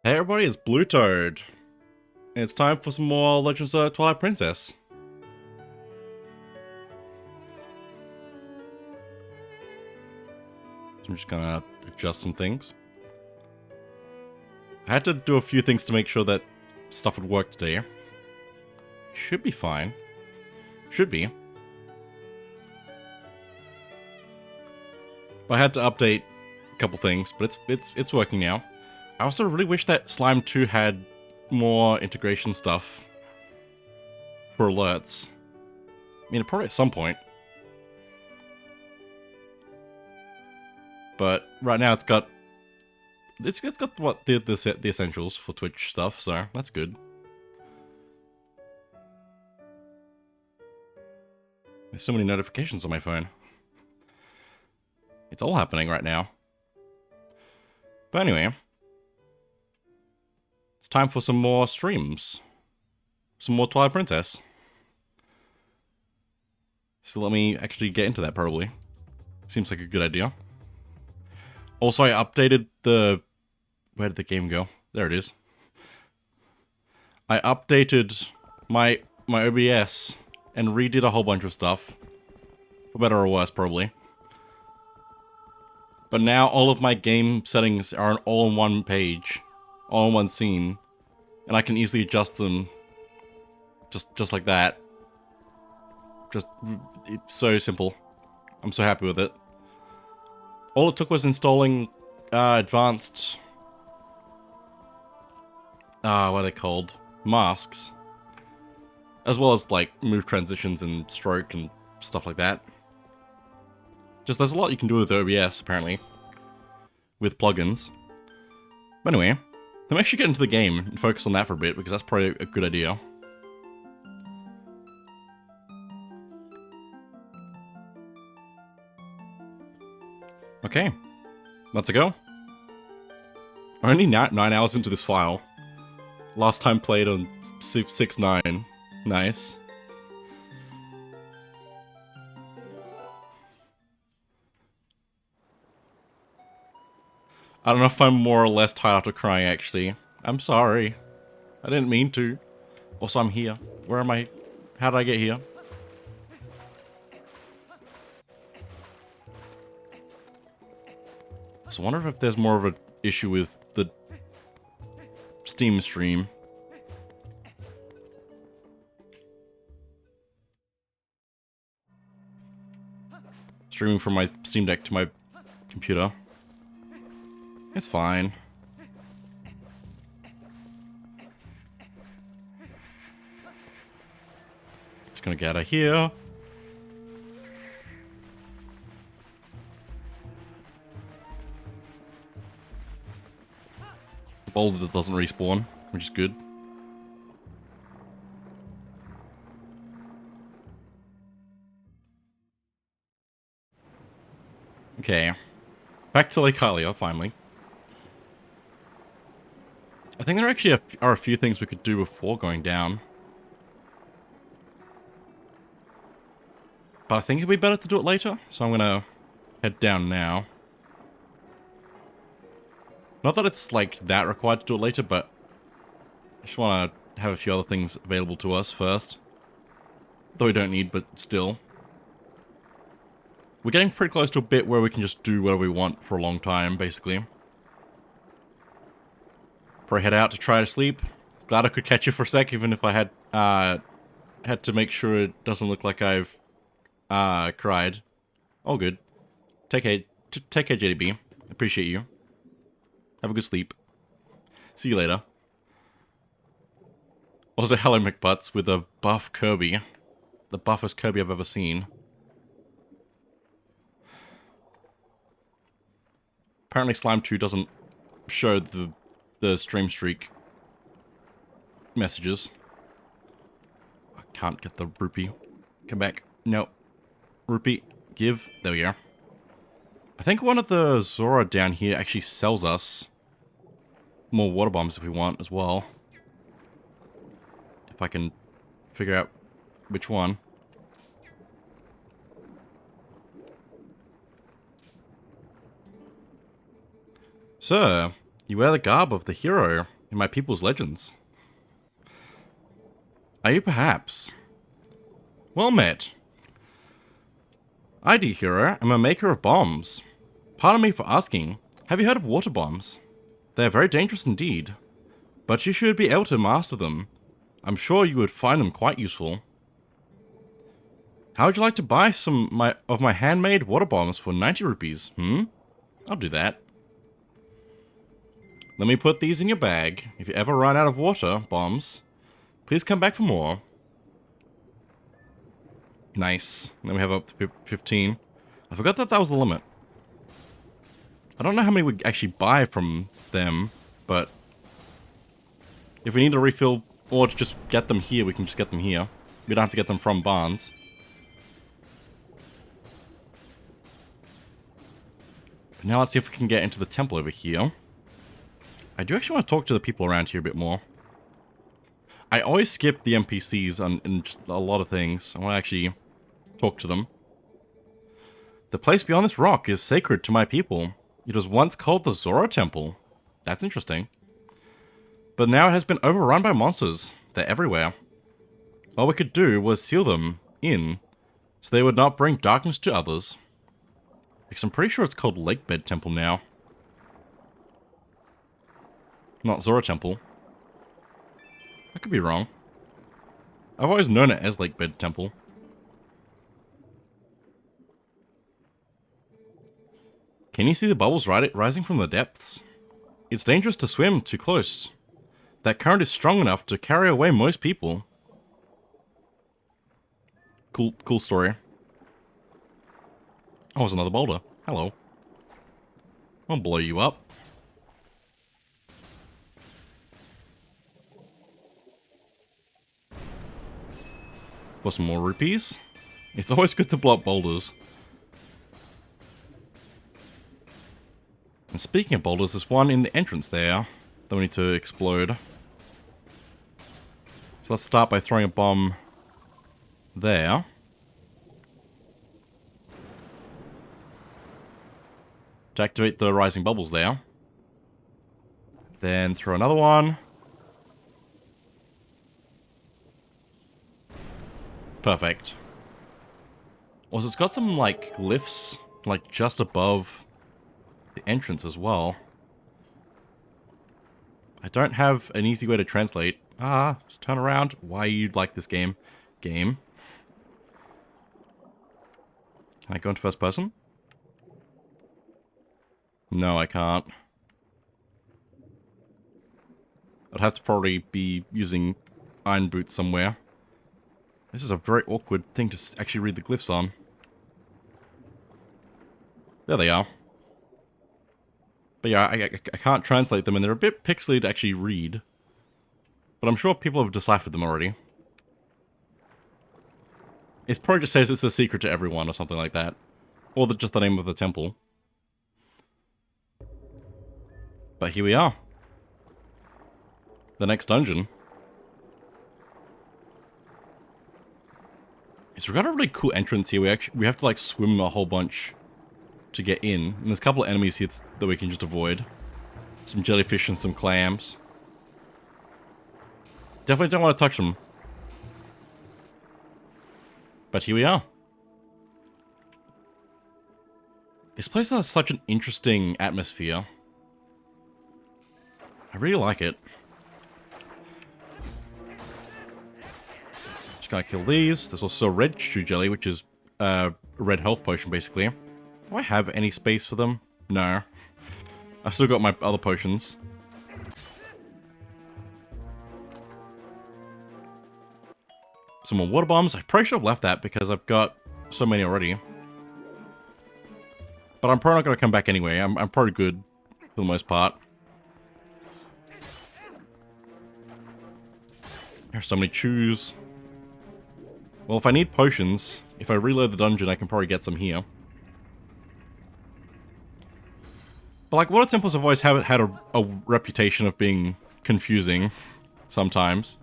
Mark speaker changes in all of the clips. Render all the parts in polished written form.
Speaker 1: Hey everybody, it's BlueToad. It's time for some more Legends of Twilight Princess. I'm just gonna adjust some things. I had to do a few things to make sure that stuff would work today. Should be fine. Should be. But I had to update a couple things, but it's working now. I also really wish that Slime 2 had more integration stuff for alerts. I mean, probably at some point. But right now it's got what the essentials for Twitch stuff, so that's good. There's so many notifications on my phone. It's all happening right now. But anyway, it's time for some more streams. Some more Twilight Princess. So let me actually get into that, probably. Seems like a good idea. Also, I updated the... Where did the game go? There it is. I updated my OBS and redid a whole bunch of stuff. For better or worse, probably. But now all of my game settings are all in one page. All in one scene. And I can easily adjust them just like that. It's so simple. I'm so happy with it. All it took was installing advanced... what are they called? Masks. As well as, like, move transitions and stroke and stuff like that. Just, there's a lot you can do with OBS, apparently. With plugins. But anyway, let me actually get into the game and focus on that for a bit, because that's probably a good idea. Okay, let's go. Only 9 hours into this file. Last time played on 6.9. Nice. I don't know if I'm more or less tired after crying, actually. I'm sorry. I didn't mean to. Also, I'm here. Where am I? How did I get here? So I wonder if there's more of an issue with the Steam stream. Streaming from my Steam Deck to my computer. It's fine. Just gonna get out of here. Boulder doesn't respawn, which is good. Okay. Back to Lake Hylia, finally. I think there actually are a few things we could do before going down. But I think it'd be better to do it later, so I'm gonna head down now. Not that it's, like, that required to do it later, but I just want to have a few other things available to us first. Though we don't need, but still. We're getting pretty close to a bit where we can just do whatever we want for a long time, basically. Probably head out to try to sleep. Glad I could catch you for a sec, even if I had to make sure it doesn't look like I've cried. All good. Take care, JDB. Appreciate you. Have a good sleep. See you later. Also, hello McButts with a buff Kirby. The buffest Kirby I've ever seen. Apparently Slime 2 doesn't show the stream streak messages. I can't get the rupee. Come back. No. Rupee. Give. There we go. I think one of the Zora down here actually sells us more water bombs if we want as well. If I can figure out which one. Sir, you wear the garb of the hero. in my people's legends. Are you perhaps? Well met. I, dear hero, am a maker of bombs. Pardon me for asking, have you heard of water bombs? They are very dangerous indeed, but you should be able to master them. I'm sure you would find them quite useful. How would you like to buy some of my handmade water bombs for 90 rupees? I'll do that. Let me put these in your bag. If you ever run out of water bombs, please come back for more. Nice. Then we have up to 15. I forgot that was the limit. I don't know how many we actually buy from them, but if we need to refill or to just get them here, we can just get them here. We don't have to get them from barns. But now let's see if we can get into the temple over here. I do actually want to talk to the people around here a bit more. I always skip the NPCs in just a lot of things. I want to actually talk to them. The place beyond this rock is sacred to my people. It was once called the Zelda Temple. That's interesting. But now it has been overrun by monsters. They're everywhere. All we could do was seal them in, so they would not bring darkness to others. Because I'm pretty sure it's called Lakebed Temple now. Not Zelda Temple. I could be wrong. I've always known it as Lakebed Temple. Can you see the bubbles rising from the depths? It's dangerous to swim too close. That current is strong enough to carry away most people. Cool story. Oh, there's another boulder. Hello. I'll blow you up. For some more rupees. It's always good to blow up boulders. And speaking of boulders, there's one in the entrance there that we need to explode. So let's start by throwing a bomb there. To activate the rising bubbles there. Then throw another one. Perfect. Also, it's got some, like, lifts, like, just above the entrance as well. I don't have an easy way to translate. Just turn around. Why you like this game? Game. Can I go into first person? No, I can't. I'd have to probably be using iron boots somewhere. This is a very awkward thing to actually read the glyphs on. There they are. But yeah, I can't translate them, and they're a bit pixely to actually read. But I'm sure people have deciphered them already. It probably just says it's a secret to everyone or something like that. Or just the name of the temple. But here we are. The next dungeon. It's got a really cool entrance here. We have to like swim a whole bunch to get in. And there's a couple of enemies here that we can just avoid. Some jellyfish and some clams. Definitely don't want to touch them. But here we are. This place has such an interesting atmosphere. I really like it. Just gonna kill these. There's also red chew jelly, which is a red health potion, basically. Do I have any space for them? No. I've still got my other potions. Some more water bombs. I probably should have left that because I've got so many already. But I'm probably not going to come back anyway. I'm probably good for the most part. There's so many chews. Well, if I need potions, if I reload the dungeon, I can probably get some here. But like, water temples have always had a reputation of being confusing sometimes.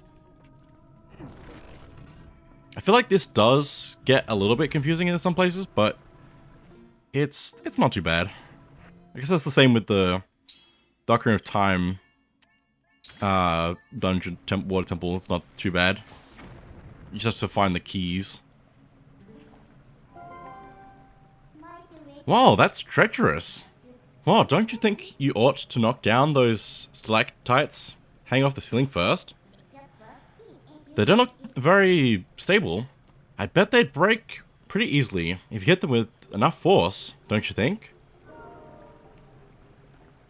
Speaker 1: I feel like this does get a little bit confusing in some places, but it's not too bad. I guess that's the same with the Ocarina of Time dungeon, water temple. It's not too bad. You just have to find the keys. Wow, that's treacherous. Wow, don't you think you ought to knock down those stalactites hanging off the ceiling first? They don't look very stable. I bet they'd break pretty easily if you hit them with enough force, don't you think?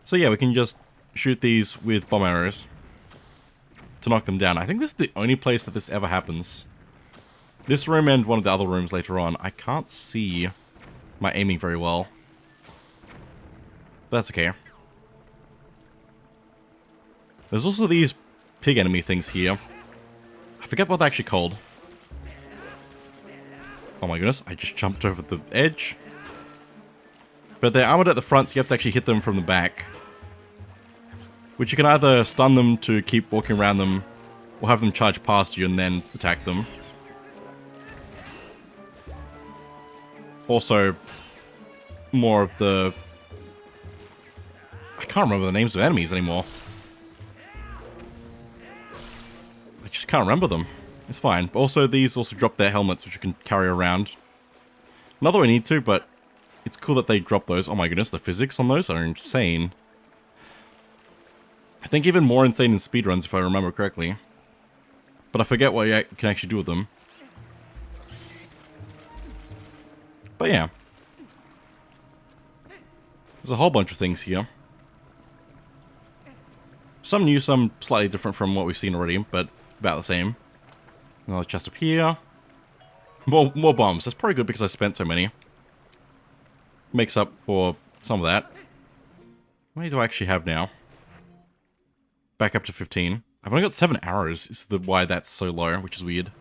Speaker 1: So yeah, we can just shoot these with bomb arrows to knock them down. I think this is the only place that this ever happens. This room and one of the other rooms later on. I can't see my aiming very well. But that's okay. There's also these pig enemy things here. I forget what they're actually called. Oh my goodness, I just jumped over the edge. But they're armored at the front, so you have to actually hit them from the back. Which you can either stun them to keep walking around them, or have them charge past you and then attack them. Also, more of the... I can't remember the names of enemies anymore. I just can't remember them. It's fine. But also, these also drop their helmets, which you can carry around. Not that we need to, but it's cool that they drop those. Oh my goodness, the physics on those are insane. I think even more insane in speedruns, if I remember correctly. But I forget what you can actually do with them. But yeah. There's a whole bunch of things here. Some new, some slightly different from what we've seen already, but about the same. Another chest up here. More bombs. That's probably good because I spent so many. Makes up for some of that. How many do I actually have now? Back up to 15. I've only got 7 arrows, is why that's so low, which is weird.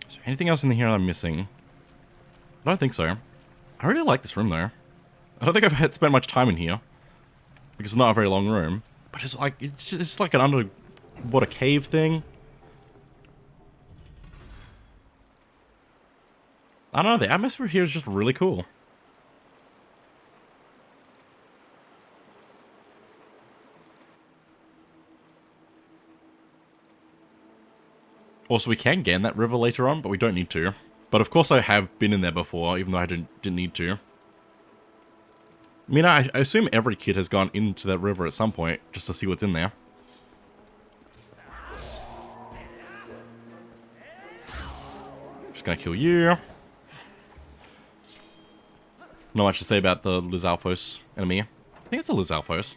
Speaker 1: Is there anything else in here I'm missing? I don't think so. I really like this room though. I don't think I've had spent much time in here. Because it's not a very long room. But it's like, it's like an underwater cave thing. I don't know, the atmosphere here is just really cool. Also, we can get in that river later on, but we don't need to. But of course I have been in there before, even though I didn't need to. I mean, I assume every kid has gone into that river at some point, just to see what's in there. Just gonna kill you. Not much to say about the Lizalfos enemy. I think it's a Lizalfos.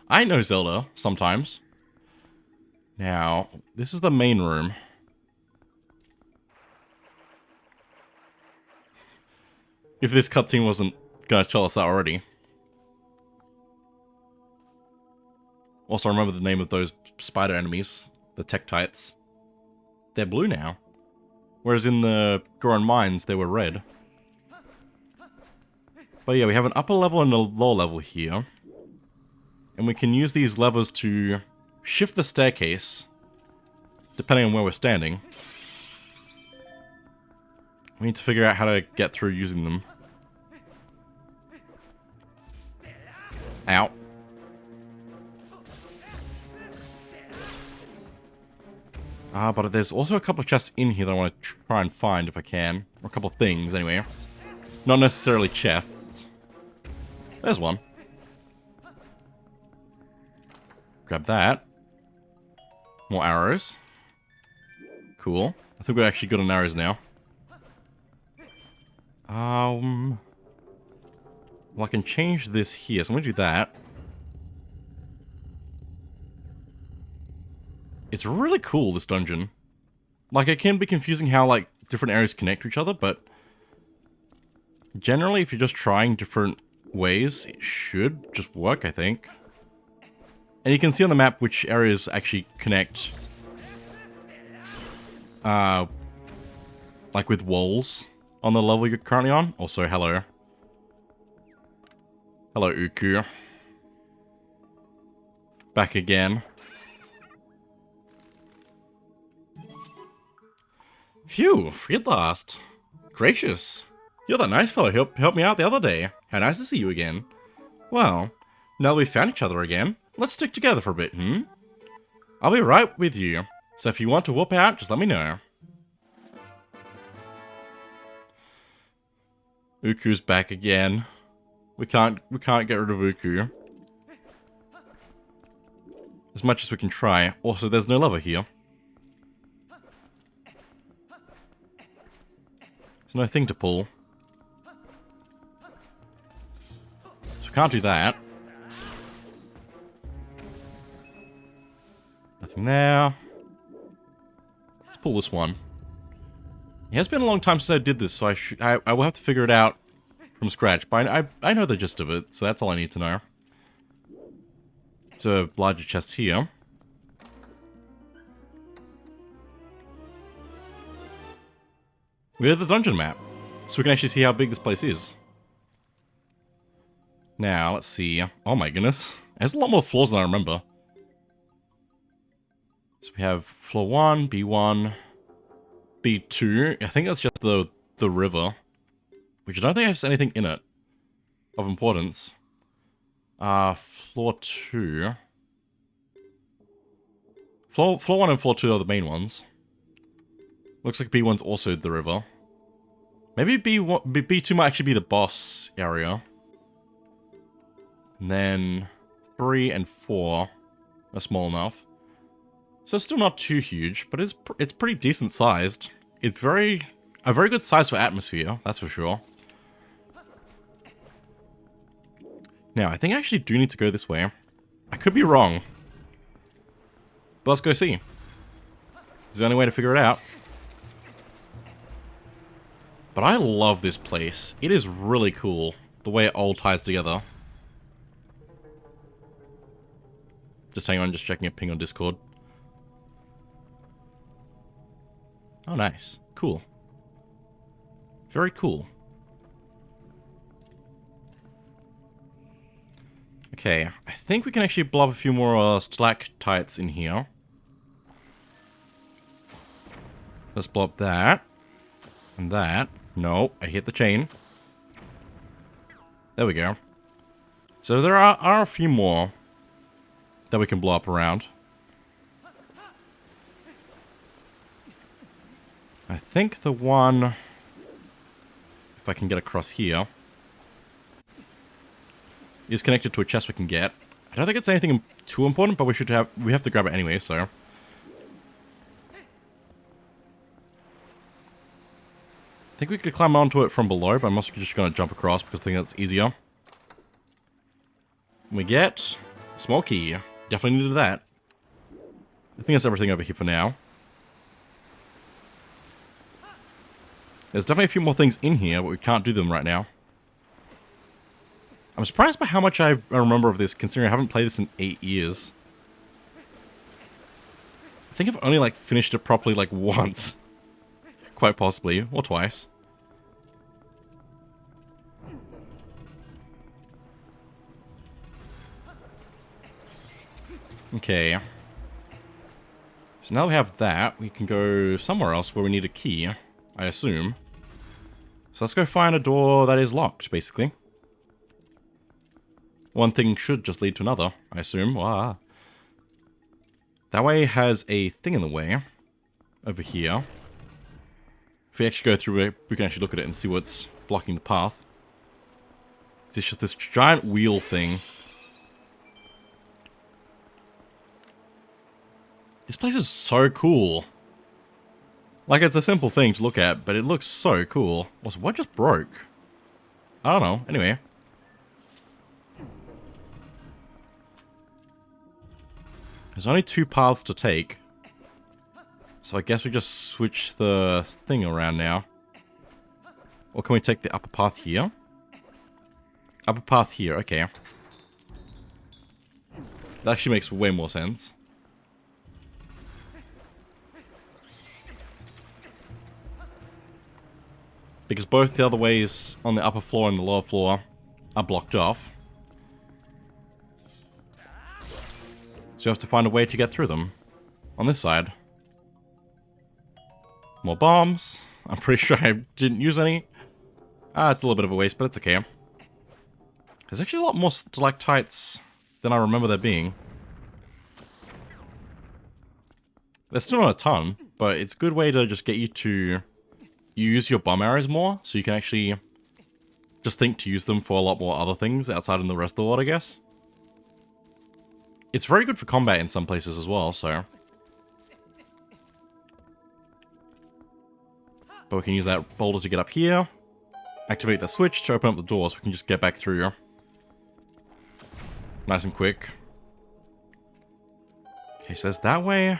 Speaker 1: I know Zelda, sometimes. Now, this is the main room. If this cutscene wasn't gonna tell us that already. Also, remember the name of those spider enemies, the Tektites. They're blue now. Whereas in the Goron Mines, they were red. But yeah, we have an upper level and a lower level here. And we can use these levers to shift the staircase, depending on where we're standing. We need to figure out how to get through using them. Ow. But there's also a couple of chests in here that I want to try and find if I can. Or a couple of things, anyway. Not necessarily chests. There's one. Grab that. More arrows. Cool. I think we're actually good on arrows now. Well, I can change this here, so I'm gonna do that. It's really cool, this dungeon. Like, it can be confusing how, like, different areas connect to each other, but generally, if you're just trying different ways, it should just work, I think. And you can see on the map which areas actually connect. Like with walls on the level you're currently on. Also, hello. Hello, Uku. Back again. Phew, free at last. Gracious. You're that nice fellow who helped me out the other day. How nice to see you again. Well, now that we've found each other again, let's stick together for a bit, hmm? I'll be right with you, so if you want to whoop out, just let me know. Uku's back again. We can't get rid of Uku. As much as we can try. Also, there's no lever here. There's no thing to pull. So we can't do that. Nothing there. Let's pull this one. It has been a long time since I did this, so I will have to figure it out from scratch. But I know the gist of it, so that's all I need to know. So, larger chest here. We have the dungeon map, so we can actually see how big this place is. Now, let's see. Oh my goodness. It has a lot more floors than I remember. So we have floor 1, B1, B2. I think that's just the river, which I don't think has anything in it of importance. Floor 2. Floor 1 and floor 2 are the main ones. Looks like B1's also the river. Maybe B2 might actually be the boss area. And then 3 and 4 are small enough. So it's still not too huge, but it's pretty decent sized. It's a very good size for atmosphere, that's for sure. Now, I think I actually do need to go this way. I could be wrong. But let's go see. It's the only way to figure it out. But I love this place. It is really cool, the way it all ties together. Just hang on, just checking a ping on Discord. Oh, nice. Cool. Very cool. Okay, I think we can actually blob a few more stalactites in here. Let's blob that. And that. No, I hit the chain. There we go. So there are a few more that we can blow up around. I think the one, if I can get across here, is connected to a chest we can get. I don't think it's anything too important, but we have to grab it anyway, so. I think we could climb onto it from below, but I'm also just going to jump across because I think that's easier. We get a small key. Definitely needed that. I think that's everything over here for now. There's definitely a few more things in here, but we can't do them right now. I'm surprised by how much I remember of this, considering I haven't played this in 8 years. I think I've only, like, finished it properly, like, once. Quite possibly. Or twice. Okay. So now we have that. We can go somewhere else where we need a key, I assume. So let's go find a door that is locked, basically. One thing should just lead to another, I assume. Ah. That way has a thing in the way. Over here. If we actually go through it, we can actually look at it and see what's blocking the path. It's just this giant wheel thing. This place is so cool. Like, it's a simple thing to look at, but it looks so cool. Also, what just broke? I don't know. Anyway. There's only 2 paths to take. So I guess we just switch the thing around now. Or can we take the upper path here? Upper path here, okay. That actually makes way more sense. Because both the other ways on the upper floor and the lower floor are blocked off. So you have to find a way to get through them. On this side. More bombs. I'm pretty sure I didn't use any. It's a little bit of a waste, but it's okay. There's actually a lot more stalactites than I remember there being. There's still not a ton, but it's a good way to just get you to use your bomb arrows more, so you can actually just think to use them for a lot more other things outside in the rest of the world, I guess. It's very good for combat in some places as well, so... But we can use that boulder to get up here, activate the switch to open up the door so we can just get back through. Nice and quick. Okay, so there's that way.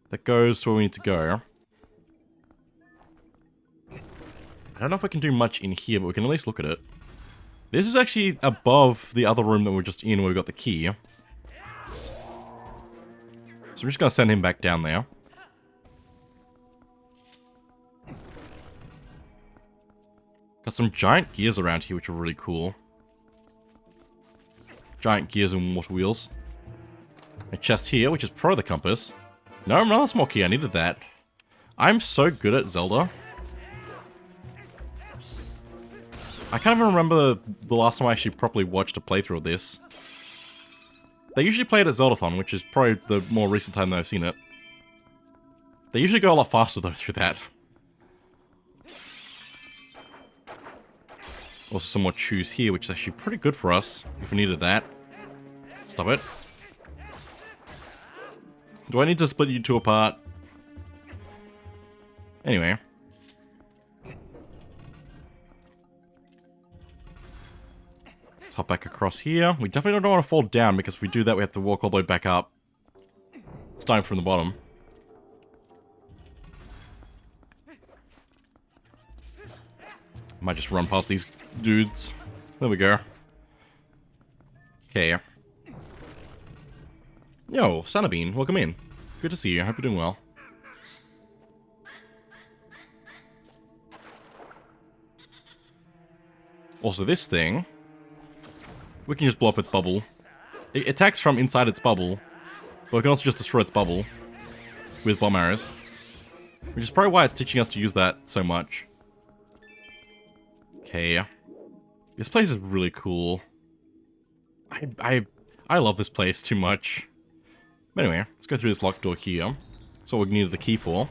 Speaker 1: That goes to where we need to go. I don't know if I can do much in here, but we can at least look at it. This is actually above the other room that we're just in where we got the key. So we're just going to send him back down there. Got some giant gears around here, which are really cool. Giant gears and water wheels. A chest here, which is pro the compass. No, another small key, I needed that. I'm so good at Zelda. I can't even remember the last time I actually properly watched a playthrough of this. They usually play it at Zeldathon, which is probably the more recent time that I've seen it. They usually go a lot faster though through that. Also some more chews here, which is actually pretty good for us, if we needed that. Stop it. Do I need to split you two apart? Anyway. Let's hop back across here. We definitely don't want to fall down, because if we do that, we have to walk all the way back up. Starting from the bottom. Might just run past these dudes. There we go. Okay. Yo, Sanabean, welcome in. Good to see you. I hope you're doing well. Also, this thing, we can just blow up its bubble. It attacks from inside its bubble, but we can also just destroy its bubble with bomb arrows, which is probably why it's teaching us to use that so much. Okay, this place is really cool. I love this place too much. But anyway, let's go through this locked door here. That's what we needed the key for.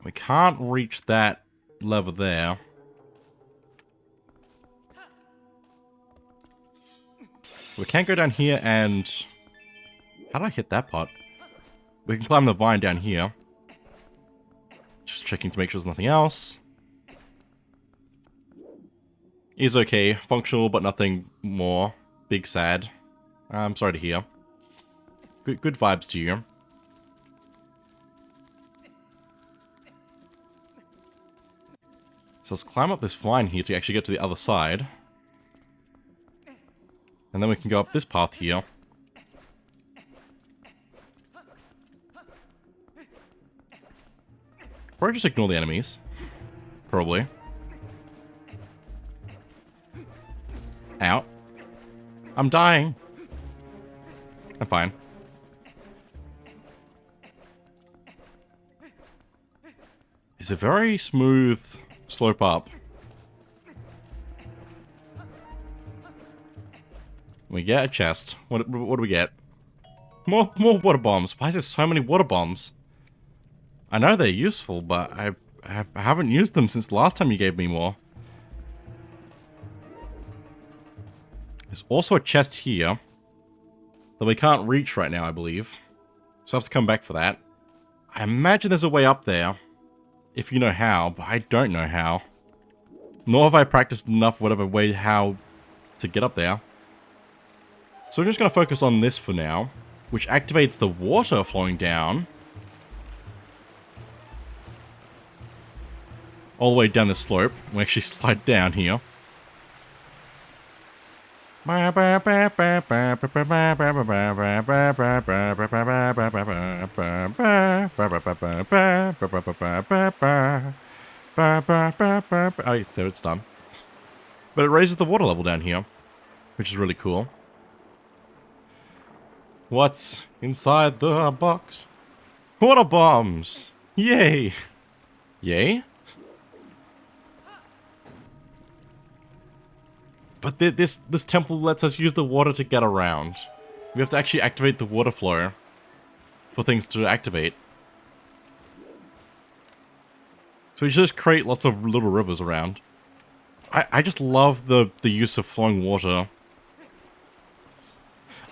Speaker 1: We can't reach that lever there. We can't go down here and... How did I hit that part? We can climb the vine down here. Just checking to make sure there's nothing else. Is okay. Functional, but nothing more. Big sad. I'm sorry to hear. Good vibes to you. So let's climb up this vine here to actually get to the other side. And then we can go up this path here. Probably just ignore the enemies. Probably. Ow. I'm dying. I'm fine. It's a very smooth slope up. We get a chest. What do we get? More water bombs. Why is there so many water bombs? I know they're useful, but I haven't used them since the last time you gave me more. There's also a chest here that we can't reach right now, I believe. So I have to come back for that. I imagine there's a way up there, if you know how, but I don't know how. Nor have I practiced enough whatever way how to get up there. So we're just going to focus on this for now, which activates the water flowing down. All the way down the slope. We actually slide down here. Oh, so it's done. But it raises the water level down here, which is really cool. What's inside the box? Water bombs! Yay! Yay? But this temple lets us use the water to get around. We have to actually activate the water flow for things to activate. So we just create lots of little rivers around. I just love the use of flowing water.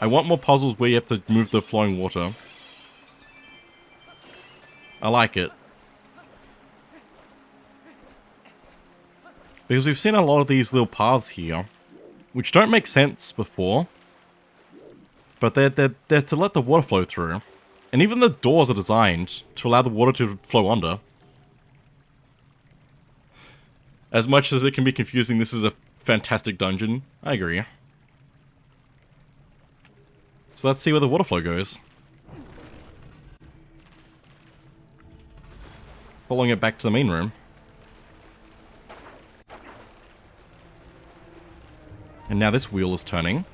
Speaker 1: I want more puzzles where you have to move the flowing water. I like it. Because we've seen a lot of these little paths here, which don't make sense before. But they're to let the water flow through. And even the doors are designed to allow the water to flow under. As much as it can be confusing, this is a fantastic dungeon. I agree. So let's see where the water flow goes. Following it back to the main room. And now this wheel is turning.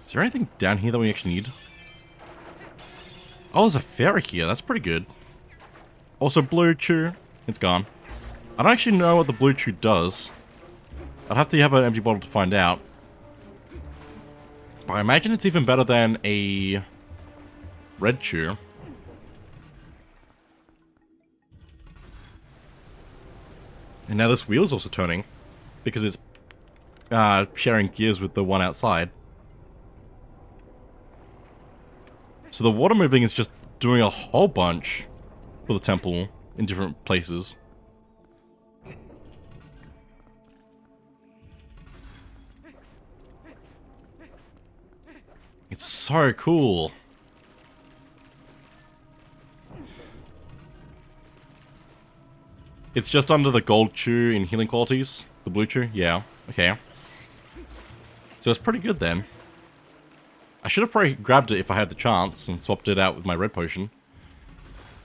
Speaker 1: Is there anything down here that we actually need? Oh, there's a fairy here. That's pretty good. Also, BlueToad. It's gone. I don't actually know what the BlueToad does. I'd have to have an empty bottle to find out. But I imagine it's even better than a red chew. And now this wheel is also turning. Because it's sharing gears with the one outside. So the water moving is just doing a whole bunch for the temple in different places. It's so cool. It's just under the gold chew in healing qualities. The blue chew? Yeah. Okay. So it's pretty good then. I should have probably grabbed it if I had the chance and swapped it out with my red potion.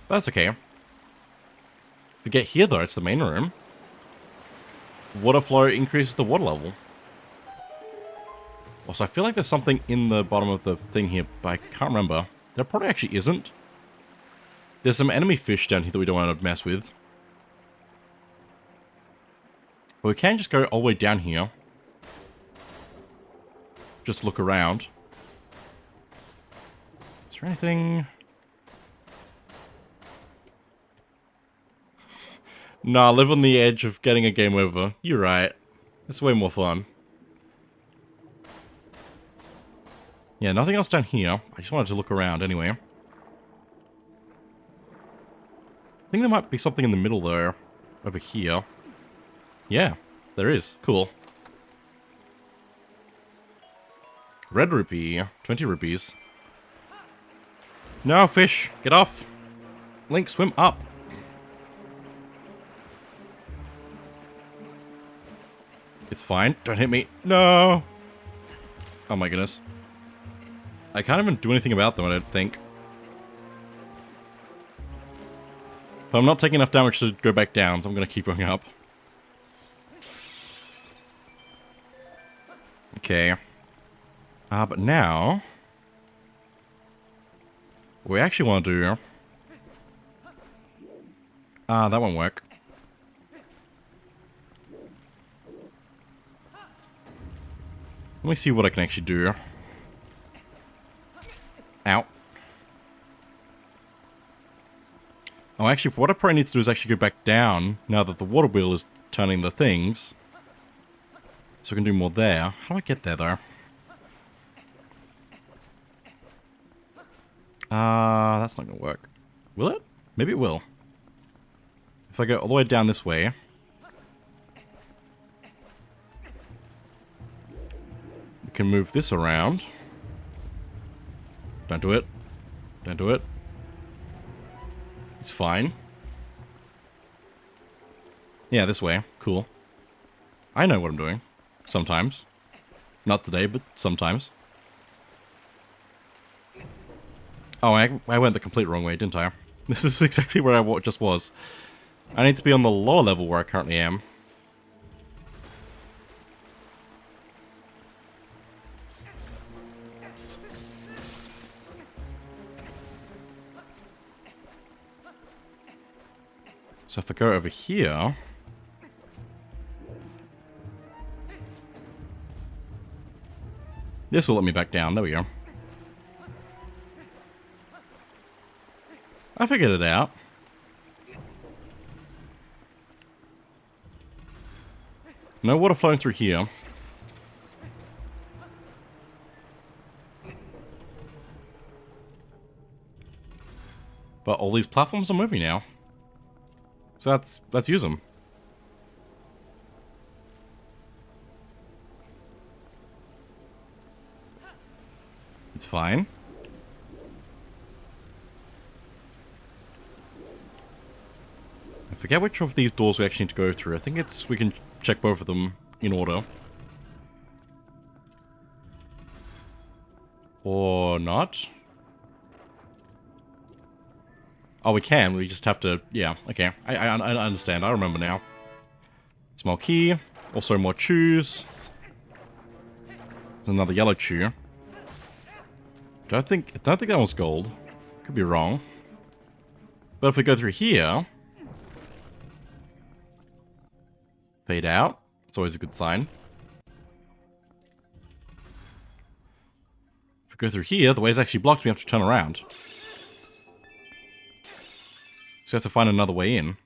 Speaker 1: But that's okay. If we get here though, it's the main room. Water flow increases the water level. Also, I feel like there's something in the bottom of the thing here, but I can't remember. There probably actually isn't. There's some enemy fish down here that we don't want to mess with. But we can just go all the way down here. Just look around. Is there anything? Nah, live on the edge of getting a game over. You're right. It's way more fun. Yeah, nothing else down here. I just wanted to look around anyway. I think there might be something in the middle though. Over here. Yeah, there is. Cool. Red rupee. 20 rupees. No, fish. Get off. Link, swim up. It's fine. Don't hit me. No. Oh my goodness. I can't even do anything about them, I don't think. But I'm not taking enough damage to go back down, so I'm going to keep going up. Okay. But now... what we actually want to do... that won't work. Let me see what I can actually do. Ow. Oh, actually, what I probably need to do is actually go back down now that the water wheel is turning the things. So I can do more there. How do I get there, though? That's not gonna work. Will it? Maybe it will. If I go all the way down this way... we can move this around. Don't do it. Don't do it. It's fine. Yeah, this way. Cool. I know what I'm doing. Sometimes. Not today, but sometimes. Oh, I went the complete wrong way, didn't I? This is exactly where I just was. I need to be on the lower level where I currently am. So if I go over here... This will let me back down. There we go. I figured it out. No water flowing through here. But all these platforms are moving now. So let's use them. It's fine. I forget which of these doors we actually need to go through. I think we can check both of them in order. Or not. Oh, we can. We just have to... Yeah, okay. I understand. I remember now. Small key. Also more chews. There's another yellow chew. Don't think that was gold. Could be wrong. But if we go through here... Fade out. It's always a good sign. If we go through here, the way's actually blocked. We have to turn around. So we have to find another way in.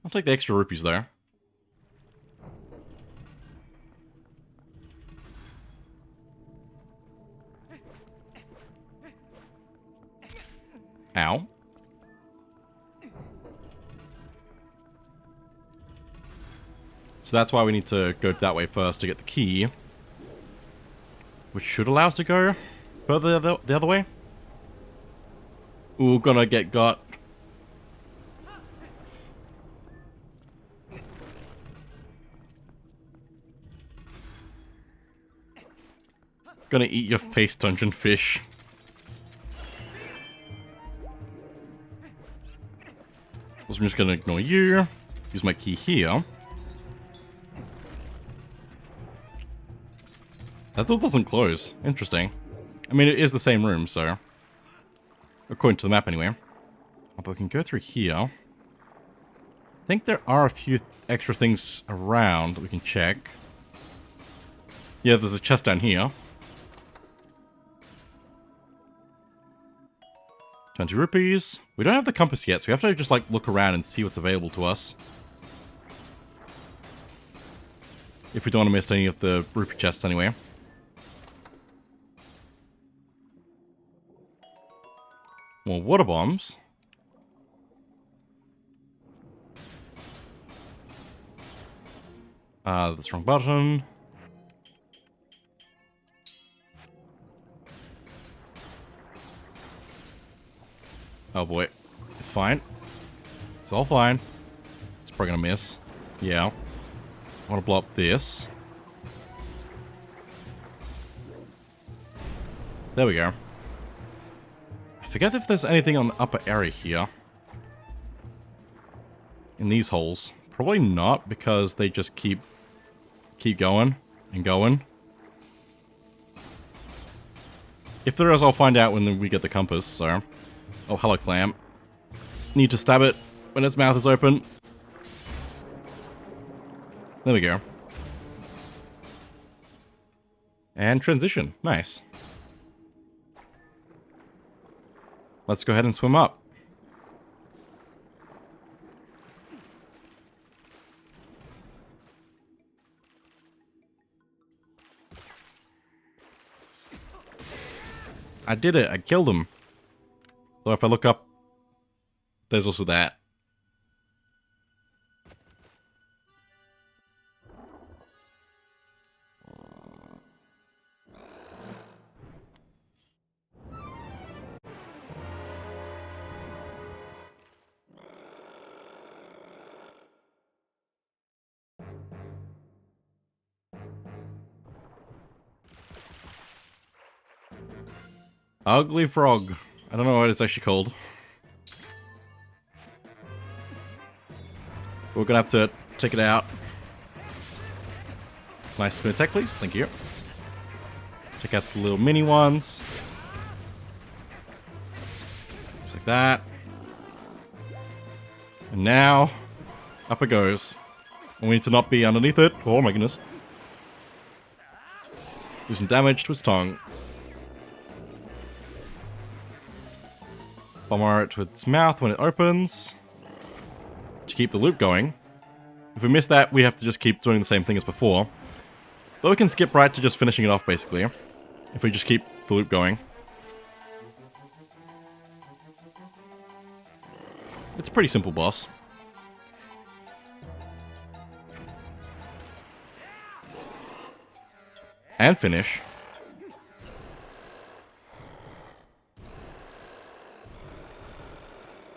Speaker 1: I'll take the extra rupees there. Ow. So that's why we need to go that way first to get the key. Which should allow us to go further the other way. Ooh, gonna get got. Gonna eat your face, dungeon fish. So I'm just gonna ignore you. Use my key here. That door doesn't close. Interesting. I mean, it is the same room, so... According to the map, anyway. But we can go through here. I think there are a few extra things around that we can check. Yeah, there's a chest down here. 20 rupees. We don't have the compass yet, so we have to just, like, look around and see what's available to us. If we don't want to miss any of the rupee chests, anyway. More water bombs. That's the wrong button. Oh boy. It's fine. It's all fine. It's probably gonna miss. Yeah. I want to blow up this. There we go. I forget if there's anything on the upper area here. In these holes. Probably not, because they just keep going and going. If there is, I'll find out when we get the compass, so... Oh, hello, clam. Need to stab it when its mouth is open. There we go. And transition. Nice. Let's go ahead and swim up. I did it. I killed him. Though if I look up, there's also that. Ugly frog. I don't know what it's actually called. We're gonna have to take it out. Nice spin attack, please. Thank you. Check out the little mini ones. Just like that. And now, up it goes. And we need to not be underneath it. Oh my goodness. Do some damage to its tongue. Bomber it with its mouth when it opens. To keep the loop going. If we miss that, we have to just keep doing the same thing as before. But we can skip right to just finishing it off, basically. If we just keep the loop going. It's a pretty simple boss. And finish.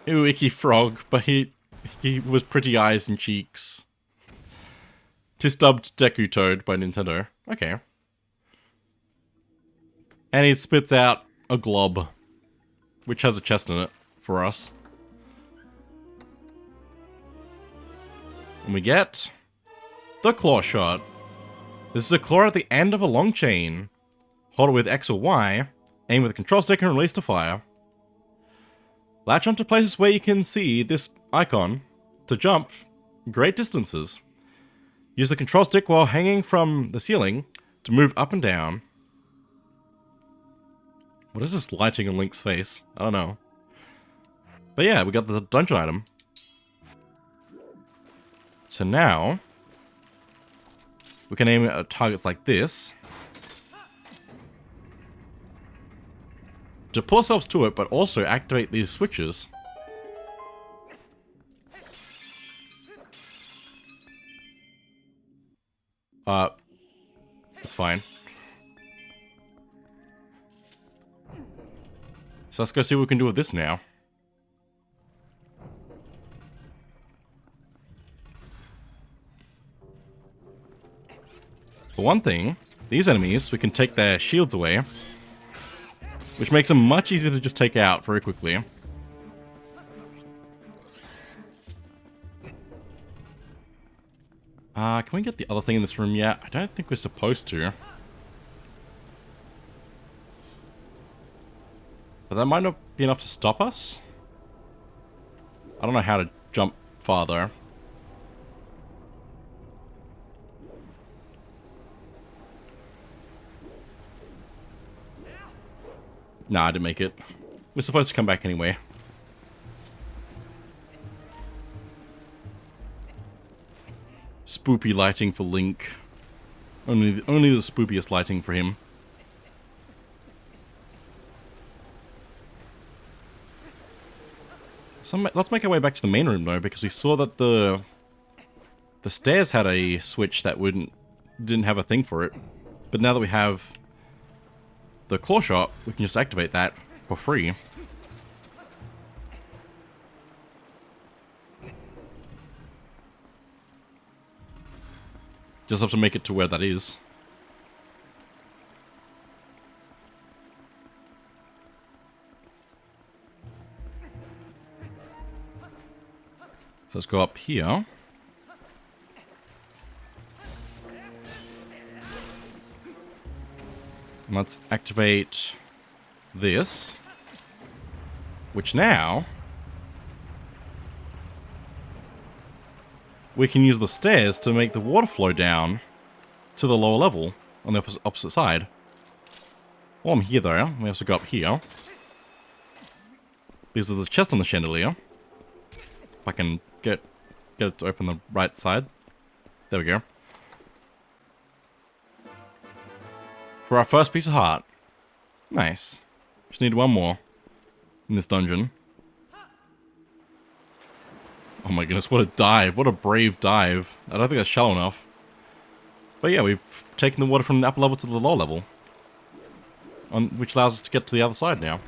Speaker 1: Ew, icky frog, but he was pretty eyes and cheeks. 'Tis dubbed Deku Toad by Nintendo. Okay. And he spits out a glob, which has a chest in it for us. And we get the claw shot. This is a claw at the end of a long chain. Hold it with X or Y, aim with the control stick and release to fire. Latch onto places where you can see this icon to jump great distances. Use the control stick while hanging from the ceiling to move up and down. What is this lighting on Link's face? I don't know. But yeah, we got the dungeon item. So now, we can aim at targets like this to pull ourselves to it, but also activate these switches. It's fine. So let's go see what we can do with this now. For one thing, these enemies, we can take their shields away, which makes them much easier to just take out very quickly. Can we get the other thing in this room yet? I don't think we're supposed to. But that might not be enough to stop us. I don't know how to jump farther. Nah, I didn't make it. We're supposed to come back anyway. Spoopy lighting for Link. Only the spoopiest lighting for him. So let's make our way back to the main room though, because we saw that the stairs had a switch that didn't have a thing for it. But now that we have the claw shot, we can just activate that for free. Just have to make it to where that is. So let's go up here. And let's activate this, which now we can use the stairs to make the water flow down to the lower level on the opposite side. While I'm here though, we also go up here. Because there's a chest on the chandelier. If I can get it to open the right side. There we go. For our first piece of heart. Nice. Just need one more in this dungeon. Oh my goodness, what a dive. What a brave dive. I don't think that's shallow enough. But yeah, we've taken the water from the upper level to the lower level. Which allows us to get to the other side now.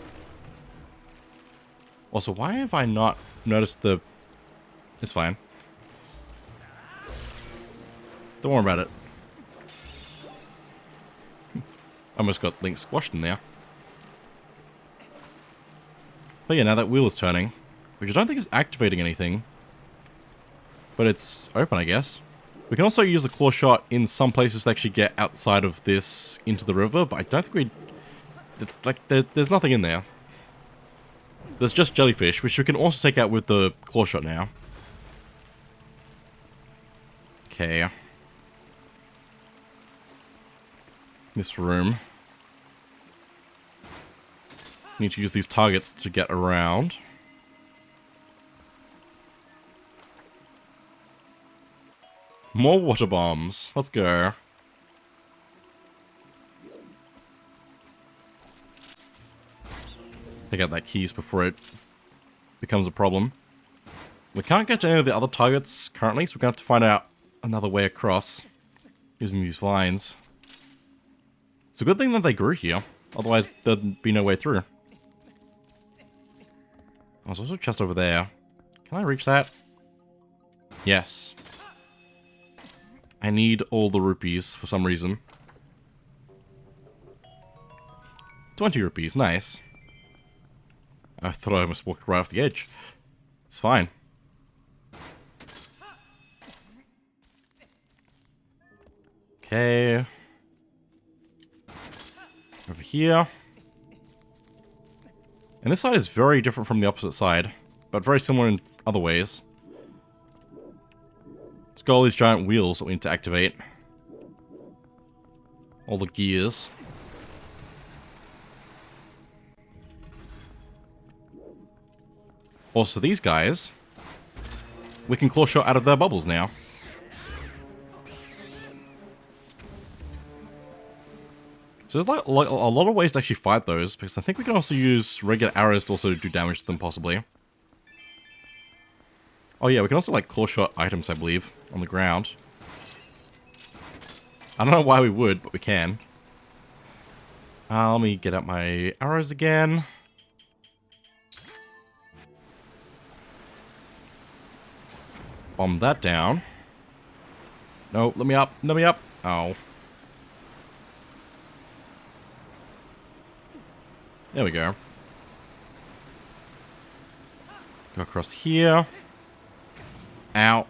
Speaker 1: Also, why have I not noticed the... It's fine. Don't worry about it. I almost got Link squashed in there. But yeah, now that wheel is turning, which I don't think is activating anything. But it's open, I guess. We can also use the claw shot in some places to actually get outside of this into the river, but I don't think we... Like, there's nothing in there. There's just jellyfish, which we can also take out with the claw shot now. Okay. This room. Need to use these targets to get around. More water bombs. Let's go. Take out that keys before it becomes a problem. We can't get to any of the other targets currently, so we're going to have to find out another way across using these vines. It's a good thing that they grew here, otherwise there'd be no way through. There's also a chest over there. Can I reach that? Yes. I need all the rupees for some reason. 20 rupees, nice. I thought I almost walked right off the edge. It's fine. Okay. Over here. And this side is very different from the opposite side, but very similar in other ways. It's got all these giant wheels that we need to activate. All the gears. Also, these guys, we can claw shot out of their bubbles now. So there's like a lot of ways to actually fight those, because I think we can also use regular arrows to also do damage to them, possibly. Oh yeah, we can also like claw shot items, I believe, on the ground. I don't know why we would, but we can. Let me get out my arrows again. Bomb that down. No, let me up, let me up. Oh. There we go. Go across here. Ow.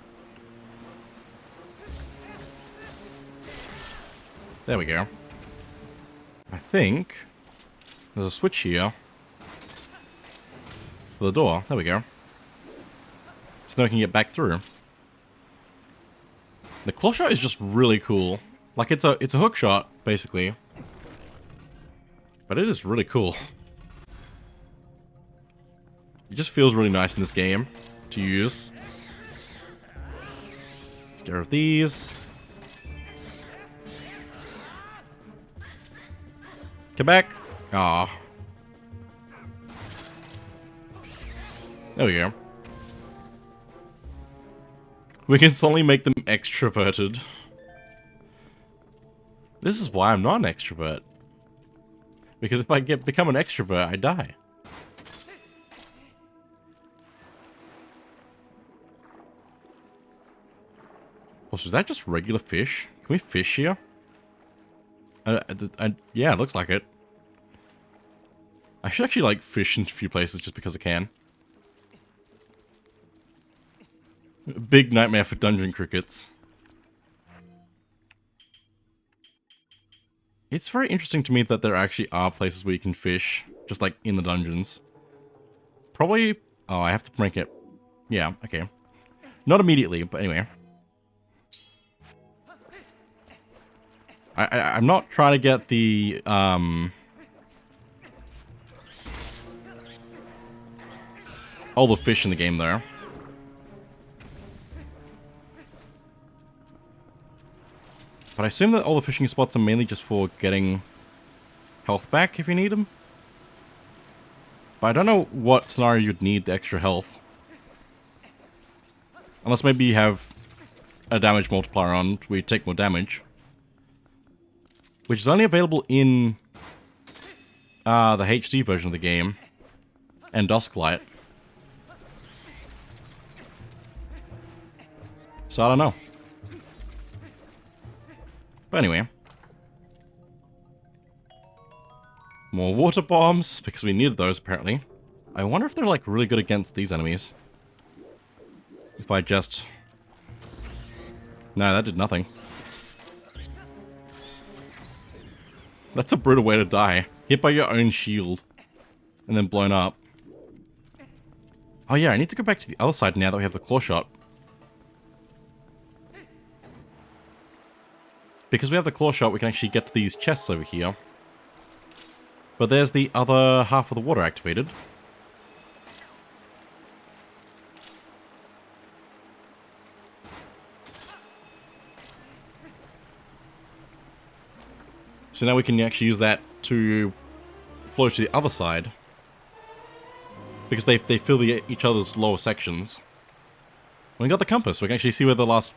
Speaker 1: There we go. I think there's a switch here for the door. There we go. So now we can get back through. The claw shot is just really cool. Like it's a hook shot, basically. But it is really cool. It just feels really nice in this game to use. Let's get rid of these. Come back. Ah. There we go. We can suddenly make them extroverted. This is why I'm not an extrovert. Because if I become an extrovert, I die. Also, is that just regular fish? Can we fish here? Yeah, it looks like it. I should actually, like, fish in a few places just because I can. Big nightmare for dungeon crickets. It's very interesting to me that there actually are places where you can fish, just like in the dungeons. Probably... Oh, I have to make it... Yeah, okay. Not immediately, but anyway. I'm not trying to get the... all the fish in the game, though. But I assume that all the fishing spots are mainly just for getting health back if you need them. But I don't know what scenario you'd need the extra health. Unless maybe you have a damage multiplier on where you take more damage. Which is only available in the HD version of the game. And Dusklight. So I don't know. But anyway. More water bombs, because we needed those apparently. I wonder if they're like really good against these enemies. If I just... No, that did nothing. That's a brutal way to die. Hit by your own shield. And then blown up. Oh yeah, I need to go back to the other side now that we have the claw shot. because we have the claw shot, we can actually get to these chests over here. But there's the other half of the water activated. So now we can actually use that to flow to the other side. Because they fill each other's lower sections. We got the compass. We can actually see where the last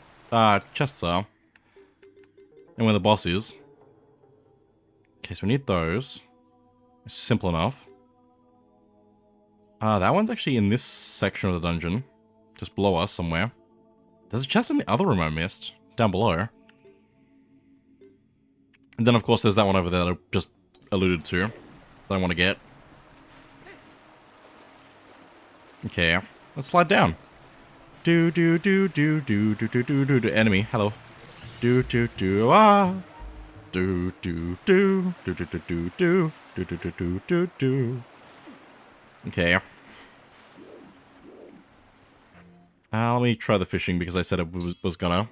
Speaker 1: chests are. And where the boss is. Okay, so we need those. It's simple enough. That one's actually in this section of the dungeon. Just below us somewhere. There's a chest in the other room I missed. Down below. And then of course there's that one over there that I just alluded to. That I want to get. Okay, let's slide down. Do do do do do do do do do do. Enemy, hello. Do do do ah. Do do do do do do do do do do do do do do. Okay. Let me try the fishing because I said it was gonna.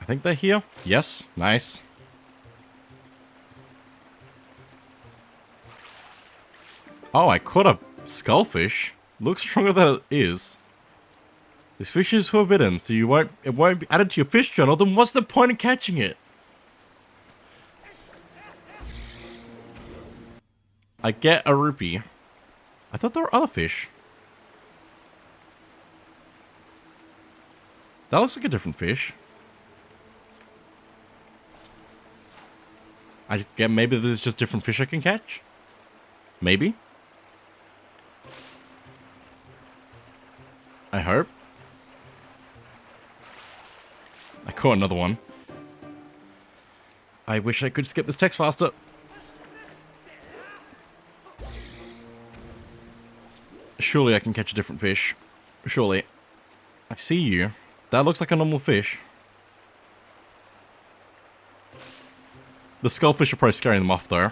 Speaker 1: I think they're here. Yes, nice. Oh, I caught a skullfish. Looks stronger than it is. This fish is forbidden, so it won't be added to your fish journal. Then what's the point of catching it? I get a rupee. I thought there were other fish. That looks like a different fish. I get maybe there's just different fish I can catch? Maybe? I hope. I caught another one. I wish I could skip this text faster. Surely I can catch a different fish. Surely. I see you. That looks like a normal fish. The skullfish are probably scaring them off though.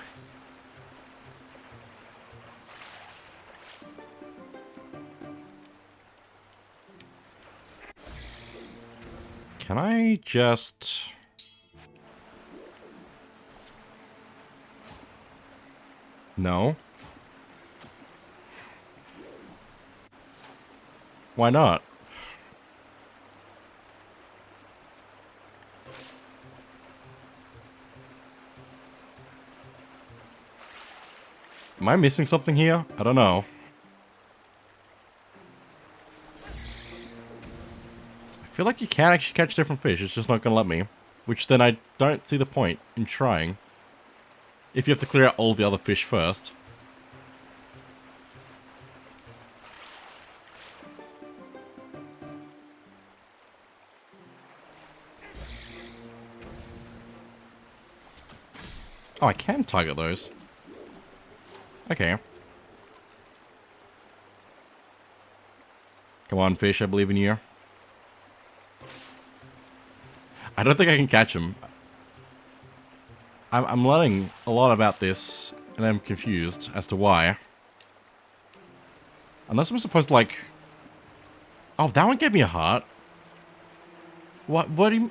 Speaker 1: Can I just... No. Why not? Am I missing something here? I don't know. I feel like you can actually catch different fish, it's just not gonna let me. Which then I don't see the point in trying. If you have to clear out all the other fish first. Oh, I can target those. Okay. Come on, fish, I believe in you. I don't think I can catch him. I'm learning a lot about this, and I'm confused as to why. Unless I'm supposed to, like... Oh, that one gave me a heart. What do you...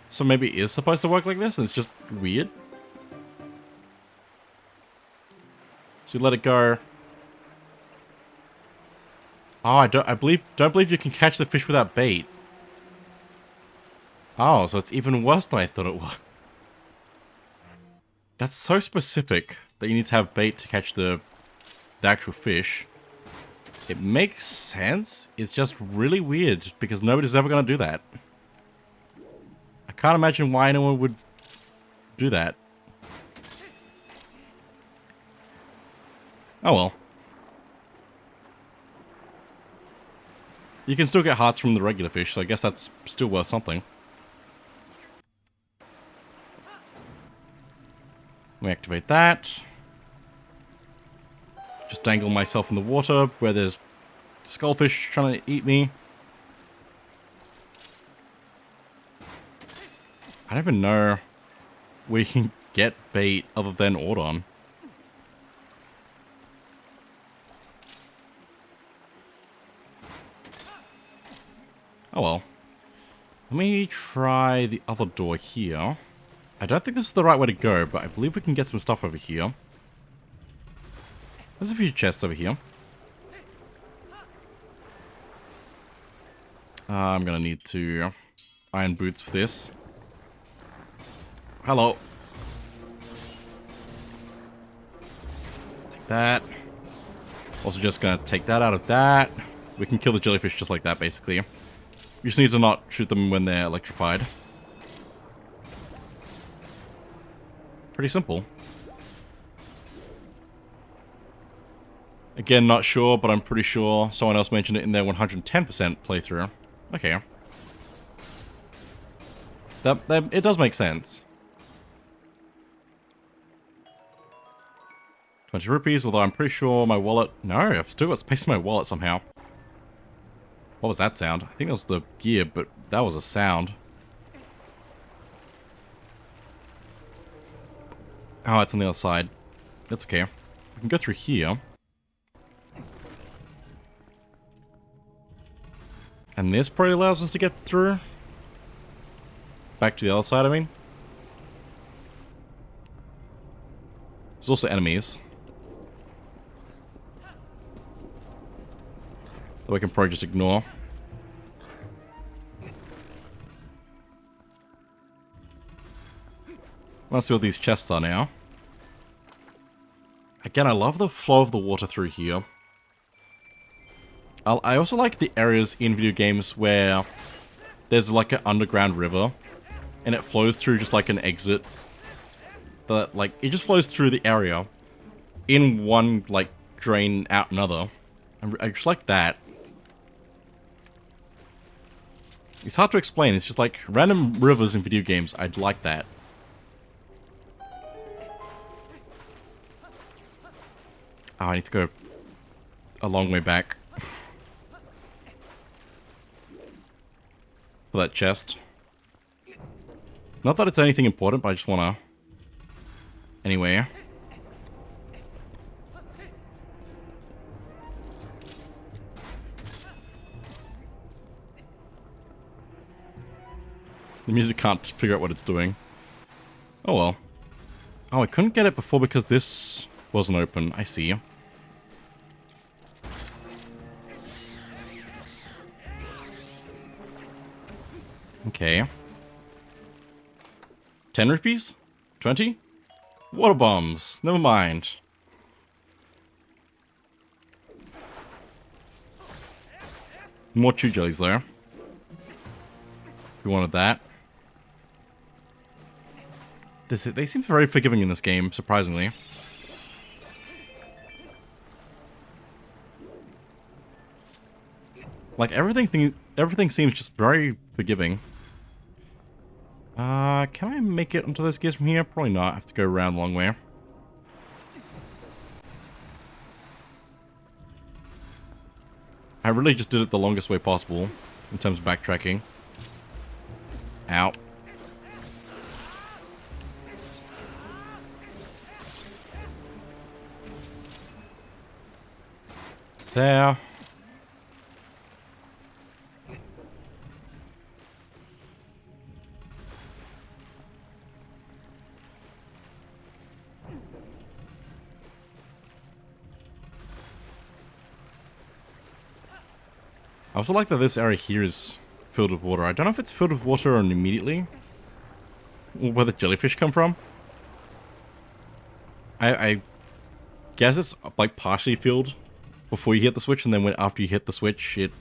Speaker 1: So maybe it is supposed to work like this, and it's just weird? So you let it go... Oh, I don't believe you can catch the fish without bait. Oh, so it's even worse than I thought it was. That's so specific that you need to have bait to catch the actual fish. It makes sense. It's just really weird because nobody's ever going to do that. I can't imagine why anyone would do that. Oh well. You can still get hearts from the regular fish, so I guess that's still worth something. We activate that. Just dangle myself in the water where there's skullfish trying to eat me. I don't even know where you can get bait other than Ordon. Oh well. Let me try the other door here. I don't think this is the right way to go, but I believe we can get some stuff over here. There's a few chests over here. I'm gonna need to iron boots for this. Hello. Take that. Also just gonna take that out of that. We can kill the jellyfish just like that, basically. You just need to not shoot them when they're electrified. Pretty simple. Again, not sure, but I'm pretty sure someone else mentioned it in their 110% playthrough. Okay. That, it does make sense. 20 rupees, although I'm pretty sure my wallet... No, I've still got space in my wallet somehow. What was that sound? I think that was the gear, but that was a sound. Oh, it's on the other side. That's okay. We can go through here. And this probably allows us to get through. Back to the other side, I mean. There's also enemies. That we can probably just ignore. Let's see what these chests are now. Again, I love the flow of the water through here. I also like the areas in video games where there's like an underground river and it flows through just like an exit. But like, it just flows through the area in one like drain out another. I just like that. It's hard to explain, it's just like random rivers in video games, I'd like that. Oh, I need to go a long way back. For that chest. Not that it's anything important, but I just wanna... Anyway. The music can't figure out what it's doing. Oh well. Oh, I couldn't get it before because this wasn't open. I see. Okay. 10 rupees? 20? Water bombs. Never mind. More chew jellies there. We wanted that. They seem very forgiving in this game, surprisingly. Like, everything seems just very forgiving. Can I make it onto those gears from here? Probably not. I have to go around a long way. I really just did it the longest way possible in terms of backtracking. Ow. There. I also like that this area here is filled with water. I don't know if it's filled with water immediately. Where the jellyfish come from. I guess it's like partially filled before you hit the switch, and then after you hit the switch, it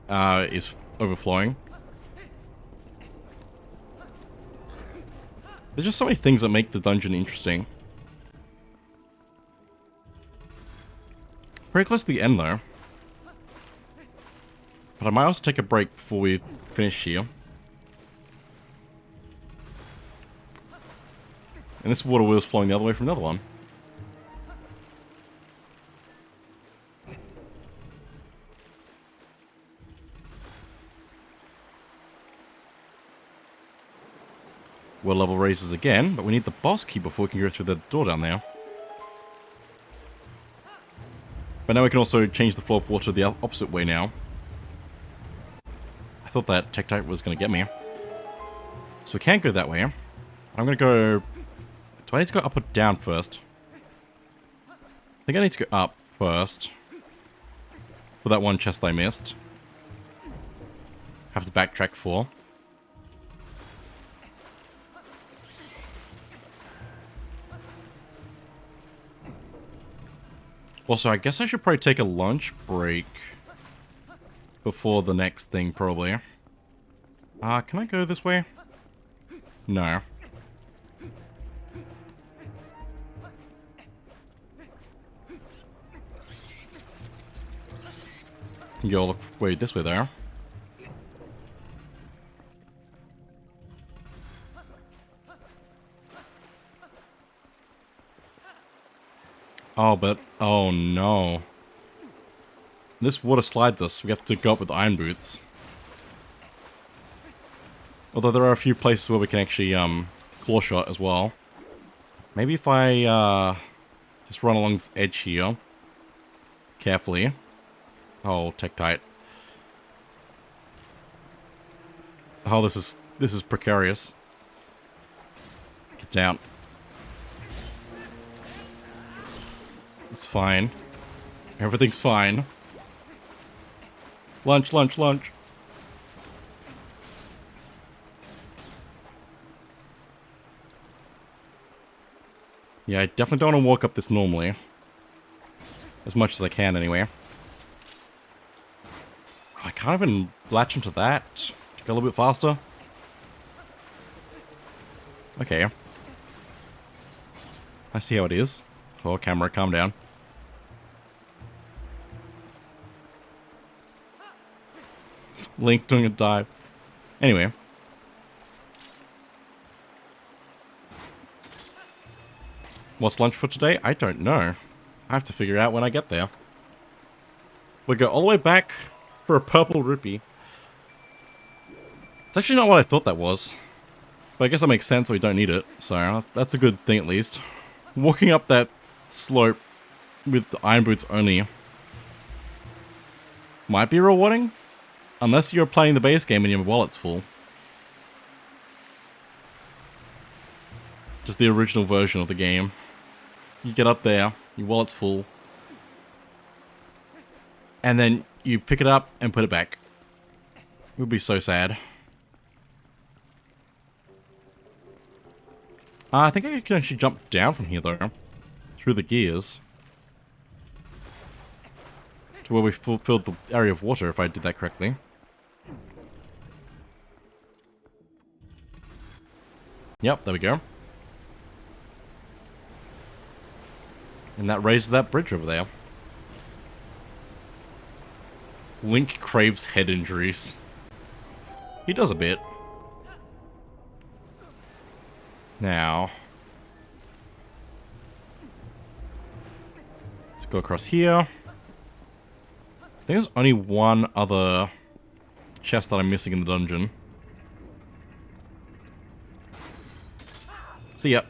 Speaker 1: is overflowing. There's just so many things that make the dungeon interesting. Pretty close to the end though. But I might also take a break before we finish here. And this water wheel's flowing the other way from the other one. World level raises again, but we need the boss key before we can go through the door down there. But now we can also change the flow of water the opposite way now. I thought that Tektite was going to get me. So we can't go that way. I'm going to go... Do I need to go up or down first? I think I need to go up first. For that one chest I missed. Have to backtrack for. Also, I guess I should probably take a lunch break before the next thing, probably. Can I go this way? No. Can go all the way this way there. Oh, but... Oh, no. This water slides us. We have to go up with iron boots. Although there are a few places where we can actually, claw shot as well. Maybe if I, just run along this edge here. Carefully. Oh, Tektite. Oh, this is precarious. Get down. It's fine. Everything's fine. Lunch, lunch, lunch. Yeah, I definitely don't want to walk up this normally. As much as I can, anyway. I can't even latch into that to go a little bit faster. Okay. I see how it is. Oh, camera, calm down. Link doing a dive. Anyway. What's lunch for today? I don't know. I have to figure out when I get there. We go all the way back for a purple rupee. It's actually not what I thought that was. But I guess that makes sense, we don't need it. So that's a good thing at least. Walking up that slope with iron boots only might be rewarding. Unless you're playing the base game and your wallet's full. Just the original version of the game. You get up there, your wallet's full. And then you pick it up and put it back. It would be so sad. I think I can actually jump down from here though. Through the gears. To where we filled the area of water, if I did that correctly. Yep, there we go. And that raises that bridge over there. Link craves head injuries. He does a bit. Now. Let's go across here. I think there's only one other chest that I'm missing in the dungeon. See ya.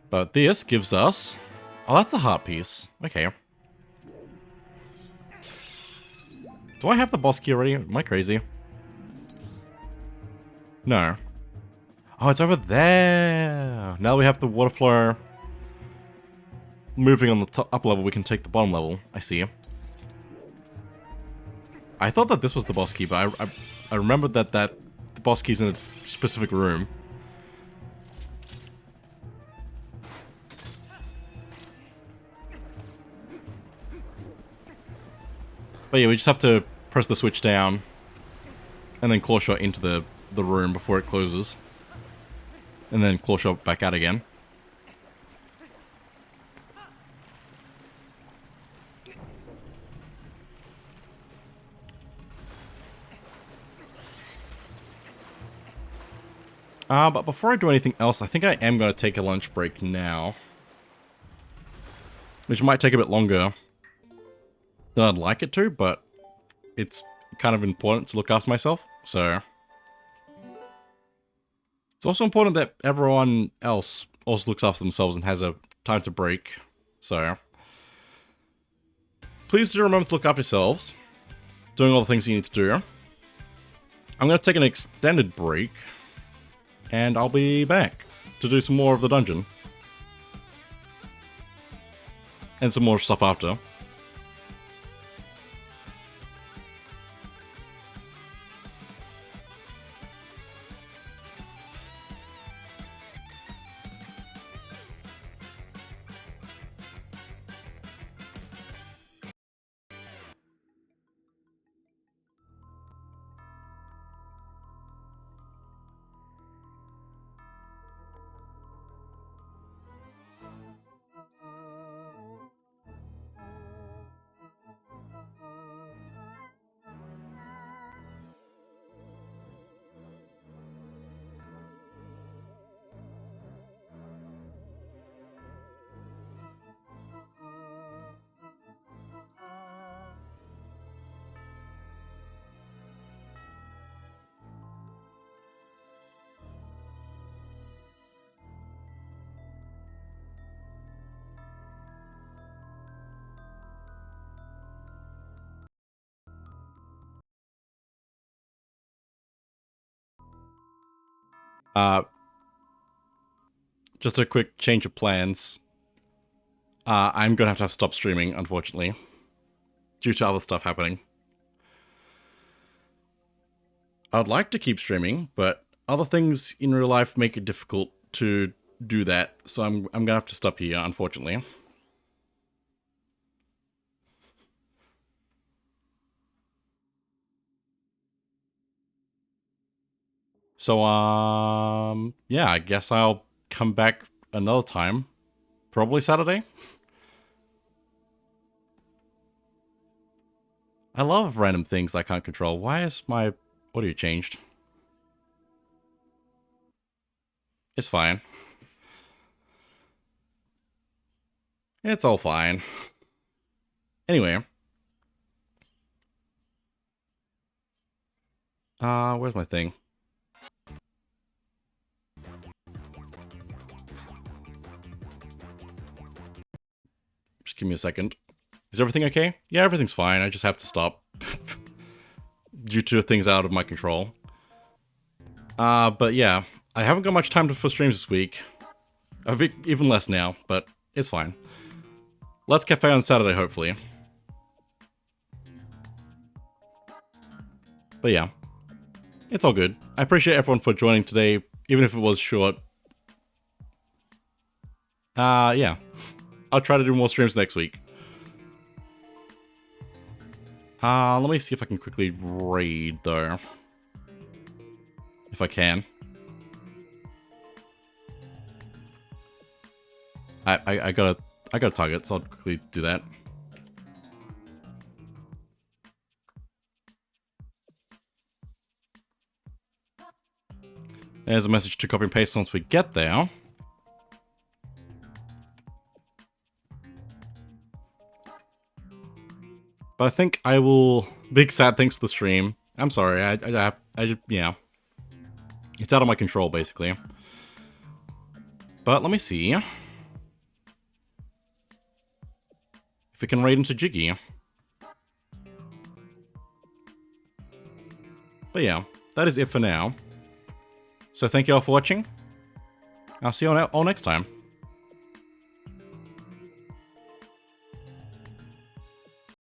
Speaker 1: But this gives us... Oh, that's a heart piece. Okay. Do I have the boss key already? Am I crazy? No. Oh, it's over there. Now we have the water flow moving on the top, up level. We can take the bottom level. I see. I thought that this was the boss key, but I remembered that the boss key's in a specific room. But yeah, we just have to press the switch down and then claw shot into the room before it closes. And then claw shot back out again. But before I do anything else, I think I am going to take a lunch break now. Which might take a bit longer than I'd like it to, but it's kind of important to look after myself, so It's also important that everyone else also looks after themselves and has a time to break. So, please do remember to look after yourselves, doing all the things you need to do. I'm going to take an extended break, and I'll be back to do some more of the dungeon. And some more stuff after. Just a quick change of plans. I'm gonna have to stop streaming, unfortunately, due to other stuff happening. I'd like to keep streaming, but other things in real life make it difficult to do that, so I'm gonna have to stop here, unfortunately. So, yeah, I guess I'll come back another time. Probably Saturday? I love random things I can't control. Why is my audio changed? It's fine. It's all fine. Anyway. Where's my thing? Just give me a second. Is everything okay? Yeah, everything's fine. I just have to stop. Due to things out of my control. But yeah. I haven't got much time for streams this week. Even less now, but it's fine. Let's Cafe on Saturday, hopefully. But yeah. It's all good. I appreciate everyone for joining today, even if it was short. Yeah. I'll try to do more streams next week. Let me see if I can quickly raid, though. If I can. I got a target, so I'll quickly do that. There's a message to copy and paste once we get there. But I think I will... Big sad thanks for the stream. I'm sorry, I just, yeah. It's out of my control, basically. But let me see. If we can raid into Jiggy. But yeah, that is it for now. So thank you all for watching. I'll see you all next time.